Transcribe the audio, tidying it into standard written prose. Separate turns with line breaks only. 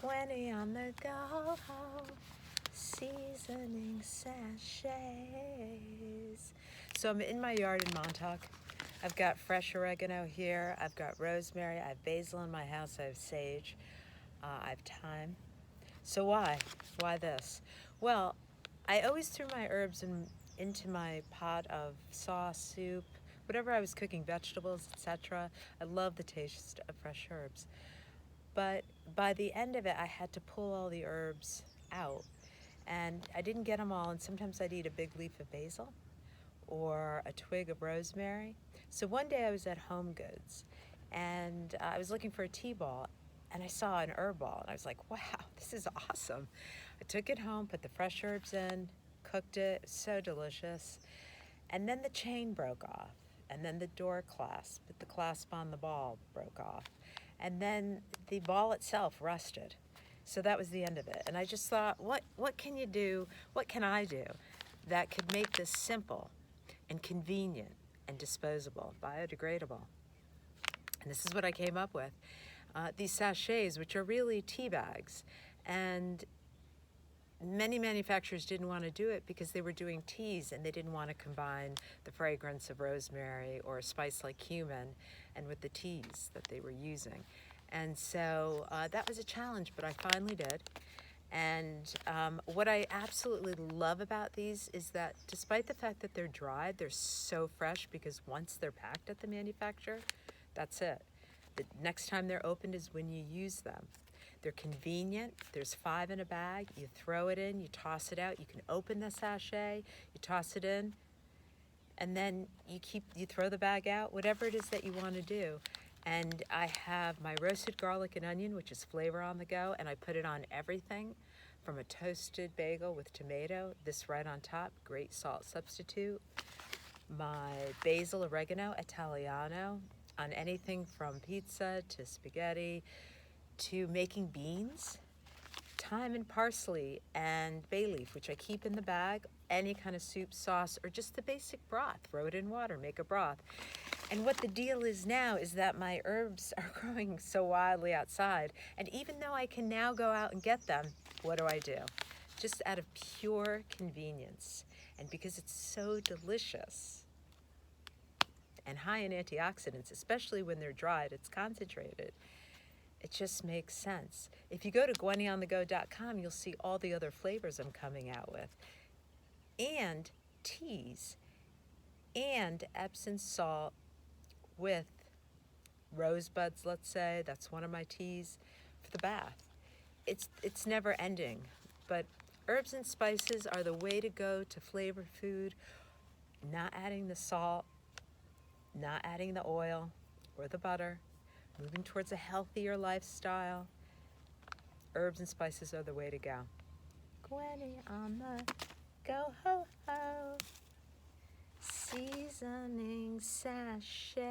Gwennie on the go, seasoning sachets. So I'm in my yard in Montauk. I've got fresh oregano here. I've got rosemary. I have basil in my house. I have sage. I have thyme. So why? Why this? Well, I always threw my herbs into my pot of sauce, soup, whatever I was cooking, vegetables, etc. I love the taste of fresh herbs. But by the end of it, I had to pull all the herbs out. And I didn't get them all, and sometimes I'd eat a big leaf of basil or a twig of rosemary. So one day I was at Home Goods, and I was looking for a tea ball, and I saw an herb ball, and I was like, wow, this is awesome. I took it home, put the fresh herbs in, cooked it, so delicious. And then the chain broke off, and then the door clasp, the clasp on the ball broke off, and then the ball itself rusted. So that was the end of it. And I just thought, what can you do, what can I do that could make this simple and convenient and disposable, biodegradable? And this is what I came up with. These sachets, which are really tea bags, and many manufacturers didn't want to do it because they were doing teas and they didn't want to combine the fragrance of rosemary or a spice like cumin and with the teas that they were using. And so that was a challenge, but I finally did. And what I absolutely love about these is that despite the fact that they're dried, they're so fresh because once they're packed at the manufacturer, that's it. The next time they're opened is when you use them. They're convenient. There's 5 in a bag. You throw it in, you toss it out. You can open the sachet, you toss it in, and then you throw the bag out, whatever it is that you want to do. And I have my roasted garlic and onion, which is flavor on the go, and I put it on everything from a toasted bagel with tomato, this right on top, great salt substitute. My basil oregano Italiano on anything from pizza to spaghetti to making beans, thyme and parsley and bay leaf, which I keep in the bag, any kind of soup, sauce, or just the basic broth. Throw it in water, make a broth. And what the deal is now is that my herbs are growing so wildly outside, and even though I can now go out and get them, what do? Just out of pure convenience, and because it's so delicious and high in antioxidants, especially when they're dried, it's concentrated. It just makes sense. If you go to GwennieOnTheGo.com, you'll see all the other flavors I'm coming out with. And teas. And Epsom salt with rosebuds, let's say. That's one of my teas for the bath. It's never ending. But herbs and spices are the way to go to flavor food. Not adding the salt, not adding the oil or the butter. Moving towards a healthier lifestyle. Herbs and spices are the way to go. Gwennie on the go, ho, ho. Seasoning sachets.